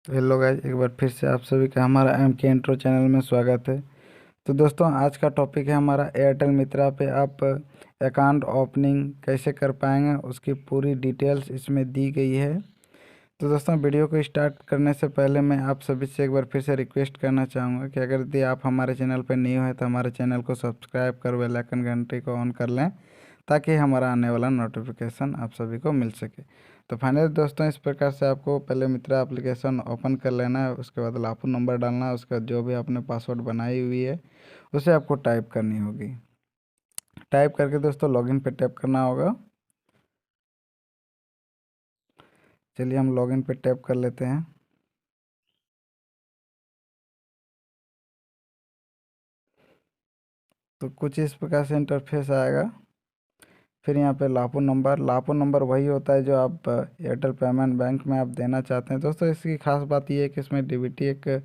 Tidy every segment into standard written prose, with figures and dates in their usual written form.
तो hello guys, एक बार फिर से आप सभी का हमारा एम के इंट्रो चैनल में स्वागत है। तो दोस्तों, आज का टॉपिक है हमारा एयरटेल मित्रा पे आप अकाउंट ओपनिंग कैसे कर पाएंगे, उसकी पूरी डिटेल्स इसमें दी गई है। तो दोस्तों, वीडियो को स्टार्ट करने से पहले मैं आप सभी से एक बार फिर से रिक्वेस्ट करना चाहूँगा कि अगर यदि आप हमारे चैनल पर न्यू है तो हमारे चैनल को सब्सक्राइब कर बेल आइकन घंटी को ऑन कर लें, ताकि हमारा आने वाला नोटिफिकेशन आप सभी को मिल सके। तो फाइनली दोस्तों, इस प्रकार से आपको पहले मित्रा एप्लीकेशन ओपन कर लेना है। उसके बाद लापू नंबर डालना है। उसके बाद जो भी आपने पासवर्ड बनाई हुई है उसे आपको टाइप करनी होगी। टाइप करके दोस्तों लॉगिन पे टैप करना होगा। चलिए हम लॉगिन पे टैप कर लेते हैं। तो कुछ इस प्रकार से इंटरफेस आएगा। फिर यहाँ पे लापू नंबर वही होता है जो आप एयरटेल पेमेंट बैंक में आप देना चाहते हैं। दोस्तों, इसकी खास बात यह है कि इसमें डीबीटी एक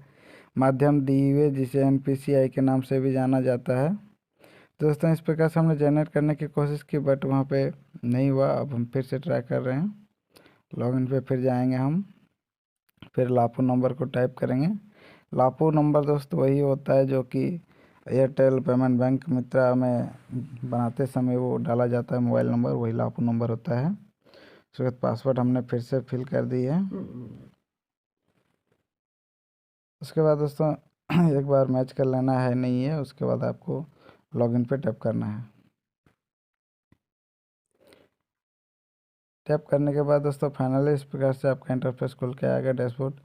माध्यम दी हुई है, जिसे एनपीसीआई के नाम से भी जाना जाता है। दोस्तों, इस प्रकार से हमने जनरेट करने की कोशिश की, बट वहाँ पे नहीं हुआ। अब हम फिर से ट्राई कर रहे हैं। लॉगिन पे फिर जाएंगे हम। फिर लापू नंबर को टाइप करेंगे। लापू नंबर दोस्त वही होता है जो कि एयरटेल पेमेंट बैंक मित्रा में बनाते समय वो डाला जाता है। मोबाइल नंबर वही लापू नंबर होता है। उसके बाद पासवर्ड हमने फिर से फिल कर दी है। उसके बाद दोस्तों एक बार मैच कर लेना है, नहीं है, उसके बाद आपको लॉगिन पे टैप करना है। टैप करने के बाद दोस्तों फाइनली इस प्रकार से आपका इंटरफेस खुल के आएगा डैशबोर्ड।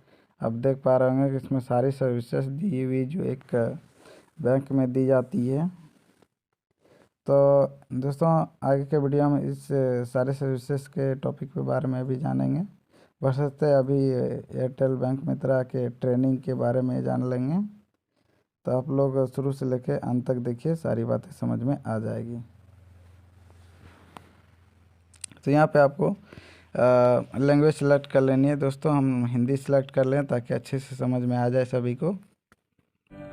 आप देख पा रहे होंगे कि इसमें सारी सर्विसेज दी हुई जो एक बैंक में दी जाती है। तो दोस्तों, आगे के वीडियो में इस सारे सर्विसेज के टॉपिक के बारे में भी जानेंगे। बशर्ते अभी एयरटेल बैंक मित्रा के ट्रेनिंग के बारे में जान लेंगे। तो आप लोग शुरू से लेकर अंत तक देखिए, सारी बातें समझ में आ जाएगी। तो यहाँ पे आपको लैंग्वेज सेलेक्ट कर लेनी है। दोस्तों, हम हिंदी सेलेक्ट कर लें ताकि अच्छे से समझ में आ जाए सभी को।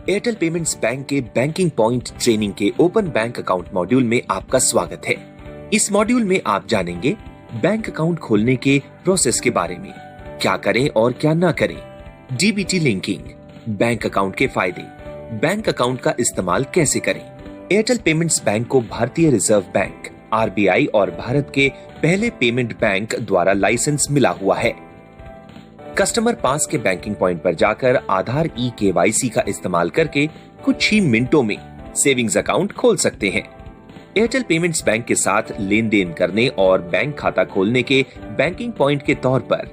एयरटेल पेमेंट्स बैंक के बैंकिंग पॉइंट ट्रेनिंग के ओपन बैंक अकाउंट मॉड्यूल में आपका स्वागत है। इस मॉड्यूल में आप जानेंगे बैंक अकाउंट खोलने के प्रोसेस के बारे में, क्या करें और क्या ना करें, डीबीटी लिंकिंग, बैंक अकाउंट के फायदे, बैंक अकाउंट का इस्तेमाल कैसे करें। एयरटेल पेमेंट्स बैंक को भारतीय रिजर्व बैंक आरबीआई और भारत के पहले पेमेंट बैंक द्वारा लाइसेंस मिला हुआ है। कस्टमर पास के बैंकिंग पॉइंट पर जाकर आधार ई-केवाईसी का इस्तेमाल करके कुछ ही मिनटों में सेविंग्स अकाउंट खोल सकते हैं। एयरटेल पेमेंट्स बैंक के साथ लेन देन करने और बैंक खाता खोलने के बैंकिंग पॉइंट के तौर पर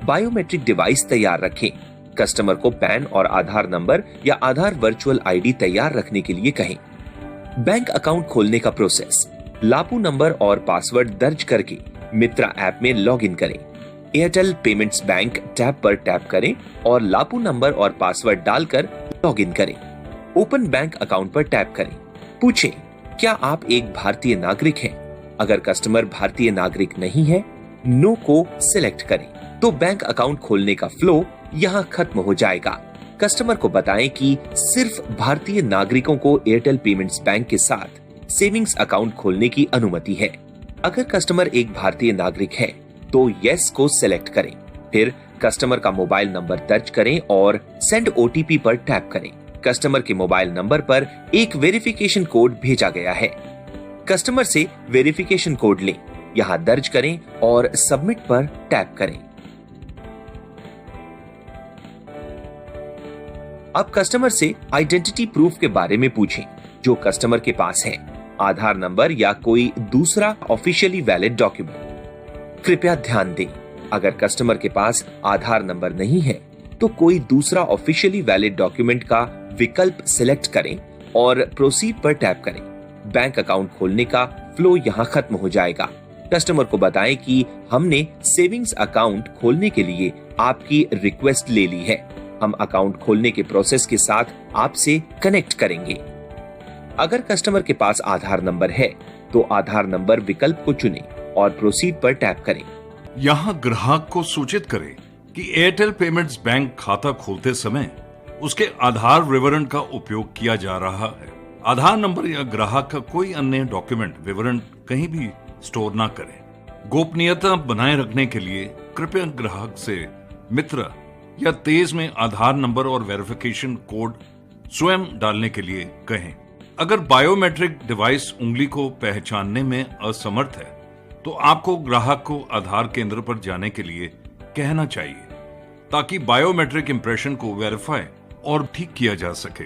बायोमेट्रिक डिवाइस तैयार रखें। कस्टमर को पैन और आधार नंबर या आधार वर्चुअल आईडी तैयार रखने के लिए कहें। बैंक अकाउंट खोलने का प्रोसेस, लापू नंबर और पासवर्ड दर्ज करके मित्रा ऐप में लॉगिन करें। एयरटेल पेमेंट्स बैंक टैब पर टैप करें और लापू नंबर और पासवर्ड डालकर लॉगिन करें। ओपन बैंक अकाउंट पर टैप करें। पूछें, क्या आप एक भारतीय नागरिक हैं? अगर कस्टमर भारतीय नागरिक नहीं है, नो को सिलेक्ट करें तो बैंक अकाउंट खोलने का फ्लो यहाँ खत्म हो जाएगा। कस्टमर को बताएं कि सिर्फ भारतीय नागरिकों को एयरटेल पेमेंट्स बैंक के साथ सेविंग्स अकाउंट खोलने की अनुमति है। अगर कस्टमर एक भारतीय नागरिक है तो यस को सिलेक्ट करें। फिर कस्टमर का मोबाइल नंबर दर्ज करें और सेंड ओटीपी पर टैप करें। कस्टमर के मोबाइल नंबर पर एक वेरिफिकेशन कोड भेजा गया है। कस्टमर से वेरिफिकेशन कोड लें, यहाँ दर्ज करें और सबमिट पर टैप करें। अब कस्टमर से आइडेंटिटी प्रूफ के बारे में पूछें जो कस्टमर के पास है, आधार नंबर या कोई दूसरा ऑफिशियली वैलिड डॉक्यूमेंट। कृपया ध्यान दें, अगर कस्टमर के पास आधार नंबर नहीं है तो कोई दूसरा ऑफिशियली वैलिड डॉक्यूमेंट का विकल्प सिलेक्ट करें और प्रोसीड पर टैप करें। बैंक अकाउंट खोलने का फ्लो यहाँ खत्म हो जाएगा। कस्टमर को बताएं कि हमने सेविंग्स अकाउंट खोलने के लिए आपकी रिक्वेस्ट ले ली है। हम अकाउंट खोलने के प्रोसेस के साथ आपसे कनेक्ट करेंगे। अगर कस्टमर के पास आधार नंबर है तो आधार नंबर विकल्प को चुनें और प्रोसीड पर टैप करें। यहाँ ग्राहक को सूचित करें कि एयरटेल पेमेंट्स बैंक खाता खोलते समय उसके आधार विवरण का उपयोग किया जा रहा है। आधार नंबर या ग्राहक का कोई अन्य डॉक्यूमेंट विवरण कहीं भी स्टोर ना करें। गोपनीयता बनाए रखने के लिए कृपया ग्राहक से मित्र या तेज में आधार नंबर और वेरिफिकेशन कोड स्वयं डालने के लिए कहें। अगर बायोमेट्रिक डिवाइस उंगली को पहचानने में असमर्थ है तो आपको ग्राहक को आधार केंद्र पर जाने के लिए कहना चाहिए ताकि बायोमेट्रिक इंप्रेशन को वेरीफाई और ठीक किया जा सके।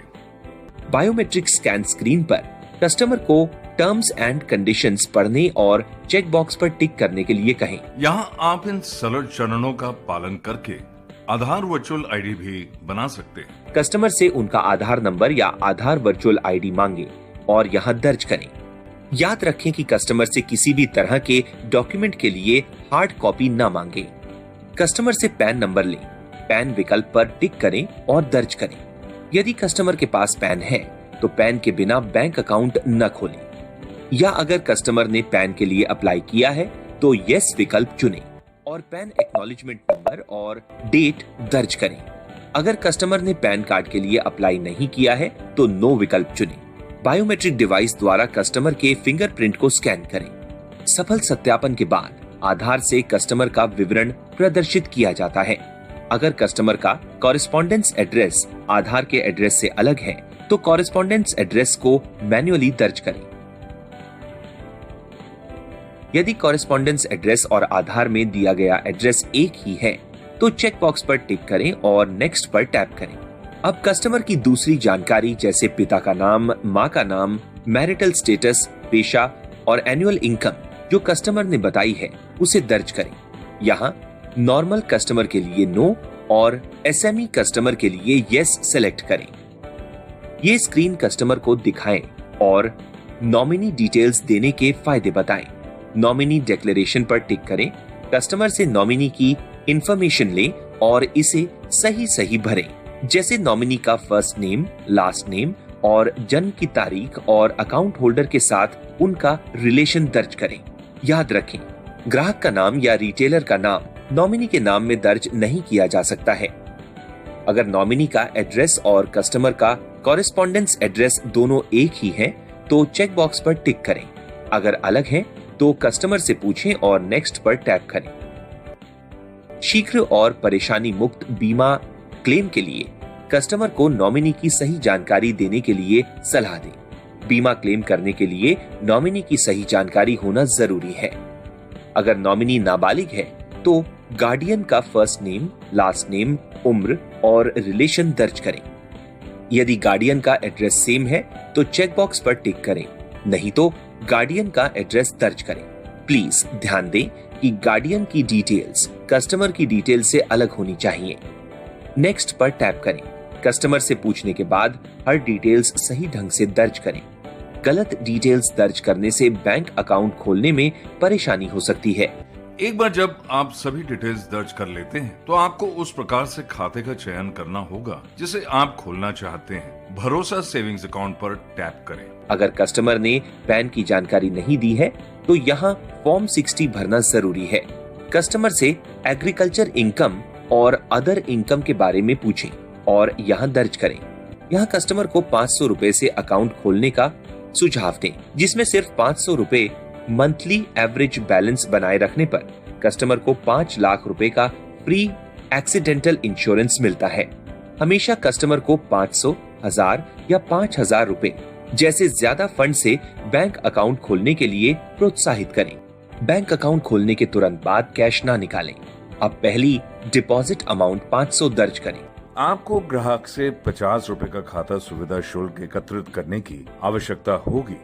बायोमेट्रिक स्कैन स्क्रीन पर कस्टमर को टर्म्स एंड कंडीशंस पढ़ने और चेक बॉक्स पर टिक करने के लिए कहें। यहाँ आप इन सरल चरणों का पालन करके आधार वर्चुअल आईडी भी बना सकते हैं। कस्टमर से उनका आधार नंबर या आधार वर्चुअल आईडी मांगे और यहाँ दर्ज करें। याद रखें कि कस्टमर से किसी भी तरह के डॉक्यूमेंट के लिए हार्ड कॉपी न मांगे। कस्टमर से पैन नंबर लें, पैन विकल्प पर टिक करें और दर्ज करें। यदि कस्टमर के पास पैन है तो पैन के बिना बैंक अकाउंट न खोलें, या अगर कस्टमर ने पैन के लिए अप्लाई किया है तो यस विकल्प चुनें और पैन एक्नॉलेजमेंट नंबर और डेट दर्ज करें। अगर कस्टमर ने पैन कार्ड के लिए अप्लाई नहीं किया है तो नो विकल्प चुनें। बायोमेट्रिक डिवाइस द्वारा कस्टमर के फिंगरप्रिंट को स्कैन करें। सफल सत्यापन के बाद आधार से कस्टमर का विवरण प्रदर्शित किया जाता है। अगर कस्टमर का कॉरेस्पॉन्डेंस एड्रेस आधार के एड्रेस से अलग है तो कॉरेस्पॉन्डेंस एड्रेस को मैन्युअली दर्ज करें। यदि कॉरेस्पॉन्डेंस एड्रेस और आधार में दिया गया एड्रेस एक ही है तो चेक बॉक्स पर टिक करें और नेक्स्ट पर टैप करें। अब कस्टमर की दूसरी जानकारी जैसे पिता का नाम, माँ का नाम, मैरिटल स्टेटस, पेशा और एनुअल इनकम जो कस्टमर ने बताई है उसे दर्ज करें। यहाँ नॉर्मल कस्टमर के लिए नो और एसएमई कस्टमर के लिए यस सेलेक्ट करें। ये स्क्रीन कस्टमर को दिखाएं और नॉमिनी डिटेल्स देने के फायदे बताएं। नॉमिनी डिक्लेरेशन पर टिक करें। कस्टमर से नॉमिनी की इंफॉर्मेशन लें और इसे सही सही भरें, जैसे नॉमिनी का फर्स्ट नेम, लास्ट नेम और जन्म की तारीख और अकाउंट होल्डर के साथ उनका रिलेशन दर्ज करें। याद रखें, ग्राहक का नाम या रिटेलर का नाम नॉमिनी के नाम में दर्ज नहीं किया जा सकता है। अगर नॉमिनी का एड्रेस और कस्टमर का कॉरेस्पॉन्डेंस एड्रेस दोनों एक ही है तो चेक बॉक्स पर टिक करें। अगर अलग है तो कस्टमर से पूछें और नेक्स्ट पर टैप करें। शीघ्र और परेशानी मुक्त बीमा क्लेम के लिए कस्टमर को नॉमिनी की सही जानकारी देने के लिए सलाह दें। बीमा क्लेम करने के लिए नॉमिनी की सही जानकारी होना जरूरी है। अगर नॉमिनी नाबालिग है तो गार्डियन का फर्स्ट नेम, लास्ट नेम, उम्र और रिलेशन दर्ज करें। यदि गार्डियन का एड्रेस सेम है तो चेक बॉक्स पर टिक करें, नहीं तो गार्डियन का एड्रेस दर्ज करें। प्लीज ध्यान दें कि गार्डियन की डिटेल्स कस्टमर की डिटेल से अलग होनी चाहिए। नेक्स्ट पर टैप करें। कस्टमर से पूछने के बाद हर डिटेल्स सही ढंग से दर्ज करें। गलत डिटेल्स दर्ज करने से बैंक अकाउंट खोलने में परेशानी हो सकती है। एक बार जब आप सभी डिटेल्स दर्ज कर लेते हैं तो आपको उस प्रकार से खाते का चयन करना होगा जिसे आप खोलना चाहते हैं। भरोसा सेविंग्स अकाउंट पर टैप करें। अगर कस्टमर ने पैन की जानकारी नहीं दी है तो यहाँ फॉर्म 60 भरना जरूरी है। कस्टमर से एग्रीकल्चर इनकम और अदर इनकम के बारे में पूछें और यहाँ दर्ज करें। यहाँ कस्टमर को 500 रुपए से अकाउंट खोलने का सुझाव दें, जिसमें सिर्फ 500 रुपए मंथली एवरेज बैलेंस बनाए रखने पर कस्टमर को 5 लाख रुपए का फ्री एक्सीडेंटल इंश्योरेंस मिलता है। हमेशा कस्टमर को 500, 1000 या 5000 रुपए जैसे ज्यादा फंड से बैंक अकाउंट खोलने के लिए प्रोत्साहित करें। बैंक अकाउंट खोलने के तुरंत बाद कैश ना निकालें। अब पहली डिपॉजिट अमाउंट 500 दर्ज करें। आपको ग्राहक से 50 रुपए का खाता सुविधा शुल्क एकत्रित करने की आवश्यकता होगी।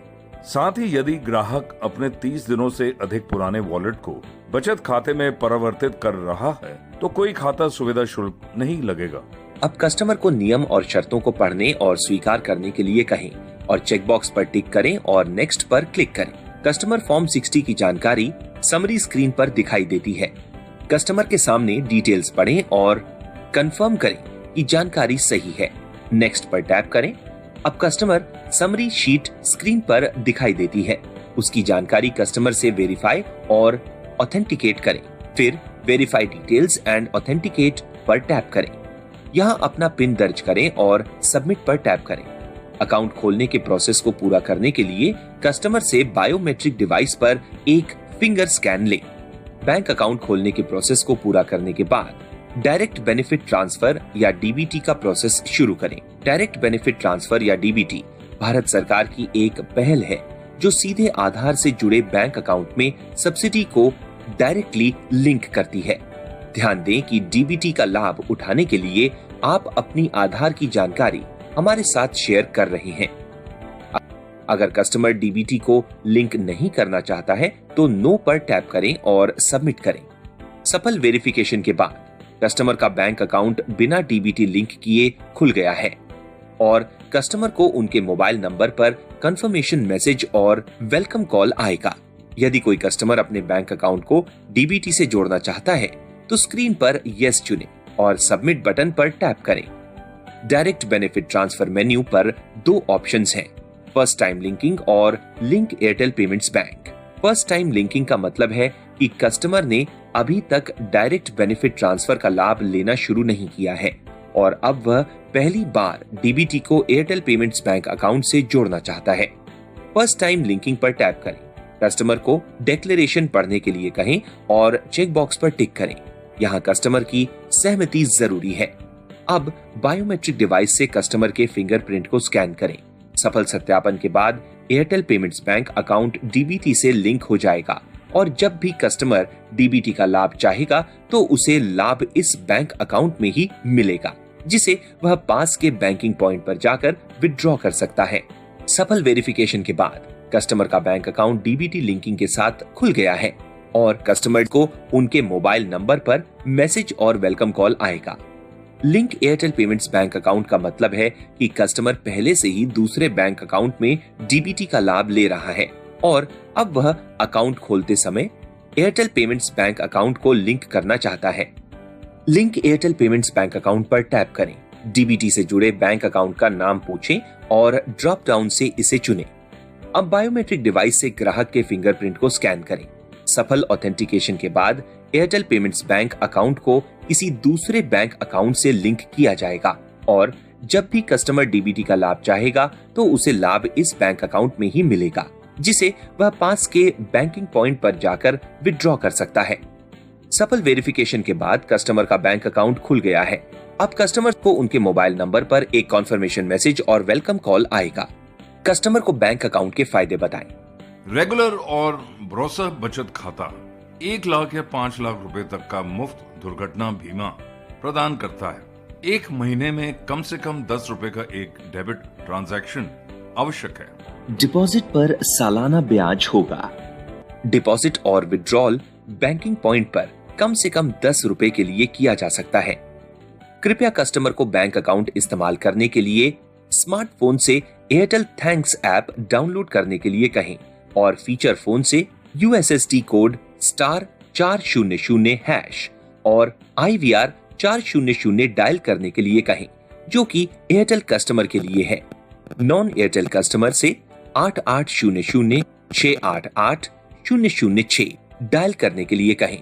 साथ ही यदि ग्राहक अपने 30 दिनों से अधिक पुराने वॉलेट को बचत खाते में परिवर्तित कर रहा है तो कोई खाता सुविधा शुल्क नहीं लगेगा। अब कस्टमर को नियम और शर्तों को पढ़ने और स्वीकार करने के लिए कहें और चेक बॉक्स पर टिक करें और नेक्स्ट पर क्लिक करें। कस्टमर फॉर्म 60 की जानकारी समरी स्क्रीन पर दिखाई देती है। कस्टमर के सामने डिटेल्स पढ़ें और कंफर्म करें कि जानकारी सही है। नेक्स्ट पर टैप करें। अब कस्टमर समरी शीट स्क्रीन पर दिखाई देती है। उसकी जानकारी कस्टमर से वेरीफाई और ऑथेंटिकेट करें। फिर वेरीफाई डिटेल्स एंड ऑथेंटिकेट पर टैप करें। यहाँ अपना पिन दर्ज करें और सबमिट पर टैप करें। अकाउंट खोलने के प्रोसेस को पूरा करने के लिए कस्टमर से बायोमेट्रिक डिवाइस पर एक फिंगर स्कैन लें। बैंक अकाउंट खोलने के प्रोसेस को पूरा करने के बाद डायरेक्ट बेनिफिट ट्रांसफर या डीबीटी का प्रोसेस शुरू करें। डायरेक्ट बेनिफिट ट्रांसफर या डीबीटी भारत सरकार की एक पहल है जो सीधे आधार से जुड़े बैंक अकाउंट में सब्सिडी को डायरेक्टली लिंक करती है। ध्यान दें कि डीबीटी का लाभ उठाने के लिए आप अपनी आधार की जानकारी हमारे साथ शेयर कर रहे हैं। अगर कस्टमर डीबीटी को लिंक नहीं करना चाहता है तो नो पर टैप करें और सबमिट करें। सफल वेरिफिकेशन के बाद कस्टमर का बैंक अकाउंट बिना डीबीटी लिंक किए खुल गया है और कस्टमर को उनके मोबाइल नंबर पर कंफर्मेशन मैसेज और वेलकम कॉल आएगा। यदि कोई कस्टमर अपने बैंक अकाउंट को डीबीटी से जोड़ना चाहता है तो स्क्रीन पर यस चुनें और सबमिट बटन पर टैप करें। डायरेक्ट बेनिफिट ट्रांसफर मेन्यू पर दो ऑप्शंस हैं, फर्स्ट टाइम लिंकिंग और link Airtel payments bank. First time linking का मतलब है कि कस्टमर ने अभी तक डायरेक्ट बेनिफिट ट्रांसफर का लाभ लेना शुरू नहीं किया है और अब वह पहली बार डीबीटी को एयरटेल पेमेंट्स बैंक अकाउंट से जोड़ना चाहता है। फर्स्ट टाइम लिंकिंग पर टैप करें, कस्टमर को डिक्लेरेशन पढ़ने के लिए कहें और चेक बॉक्स पर टिक करें। यहाँ कस्टमर की सहमति जरूरी है। अब बायोमेट्रिक डिवाइस से कस्टमर के फिंगरप्रिंट को स्कैन करें। सफल सत्यापन के बाद Airtel payments bank account DBT से लिंक हो जाएगा और जब भी कस्टमर डीबीटी का लाभ चाहेगा तो उसे लाभ इस बैंक अकाउंट में ही मिलेगा, जिसे वह पास के बैंकिंग पॉइंट पर जाकर विड्रॉ कर सकता है। सफल वेरिफिकेशन के बाद कस्टमर का बैंक अकाउंट डीबीटी लिंकिंग के साथ खुल गया है और कस्टमर को उनके मोबाइल नंबर पर मैसेज और वेलकम कॉल आएगा। Link Airtel payments bank account का मतलब है कि कस्टमर पहले से ही दूसरे बैंक अकाउंट में डीबीटी का लाभ ले रहा है और अब वह अकाउंट खोलते समय एयरटेल पेमेंट्स बैंक अकाउंट को लिंक करना चाहता है। Link Airtel payments bank account पर टैप करें, डीबीटी से जुड़े बैंक अकाउंट का नाम पूछें और ड्रॉप डाउन से इसे चुनें। अब बायोमेट्रिक डिवाइस से ग्राहक के फिंगरप्रिंट को स्कैन करें। सफल ऑथेंटिकेशन के बाद एयरटेल पेमेंट्स बैंक अकाउंट को किसी दूसरे बैंक अकाउंट से लिंक किया जाएगा और जब भी कस्टमर डीबीटी का लाभ चाहेगा तो उसे लाभ इस बैंक अकाउंट में ही मिलेगा, जिसे वह पास के बैंकिंग पॉइंट पर जाकर विड्रॉ कर सकता है। सफल वेरिफिकेशन के बाद कस्टमर का बैंक अकाउंट खुल गया है। अब कस्टमर को उनके मोबाइल नंबर पर एक कॉन्फर्मेशन मैसेज और वेलकम कॉल आएगा। कस्टमर को बैंक अकाउंट के फायदे बताएं। रेगुलर और भरोसा बचत खाता 1 लाख या 5 लाख रुपए तक का मुफ्त दुर्घटना बीमा प्रदान करता है। 1 महीने में कम से कम 10 रुपए का एक डेबिट ट्रांजैक्शन आवश्यक है। डिपॉजिट पर सालाना ब्याज होगा। डिपॉजिट और विड्रॉल बैंकिंग पॉइंट पर कम से कम 10 रुपए के लिए किया जा सकता है। कृपया कस्टमर को बैंक अकाउंट इस्तेमाल करने के लिए स्मार्टफोन से एयरटेल थैंक्स ऐप डाउनलोड करने के लिए कहें और फीचर फोन से USSD कोड *400# और IVR 400 डायल करने के लिए कहें, जो कि एयरटेल कस्टमर के लिए है। नॉन एयरटेल कस्टमर से 8800-688-006 डायल करने के लिए कहें।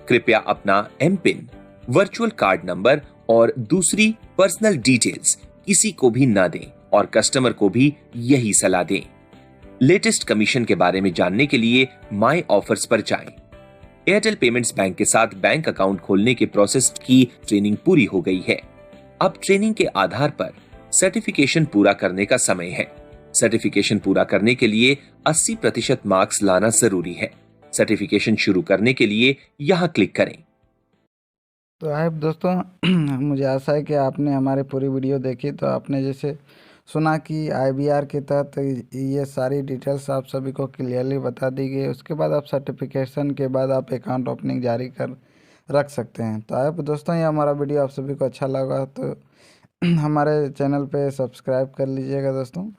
कृपया अपना एमपिन, वर्चुअल कार्ड नंबर और दूसरी पर्सनल डिटेल्स किसी को भी ना दें और कस्टमर को भी यही सलाह दें। लेटेस्ट कमीशन के बारे में जानने के लिए माई ऑफर्स पर जाएं। एयरटेल पेमेंट्स बैंक के साथ बैंक अकाउंट खोलने के प्रोसेस की ट्रेनिंग पूरी हो गई है। अब ट्रेनिंग के आधार पर सर्टिफिकेशन पूरा करने का समय है। सर्टिफिकेशन पूरा करने के लिए 80% मार्क्स लाना जरूरी है। सर्टिफिकेशन शुरू करने के लिए यहाँ क्लिक करें। तो आप दोस्तों मुझे आशा है कि आपने हमारी पूरी वीडियो देखी। तो आपने जैसे सुना कि IVR के तहत ये सारी डिटेल्स आप सभी को क्लियरली बता दी गई। उसके बाद आप सर्टिफिकेशन के बाद आप अकाउंट ओपनिंग जारी कर रख सकते हैं। तो आप दोस्तों ये हमारा वीडियो आप सभी को अच्छा लगा तो हमारे चैनल पे सब्सक्राइब कर लीजिएगा दोस्तों।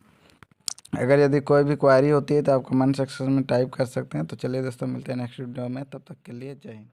अगर यदि कोई भी क्वेरी होती है तो आप कमेंट सेक्शन में टाइप कर सकते हैं। तो चलिए दोस्तों मिलते हैं नेक्स्ट वीडियो में, तब तक के लिए जय हिंद।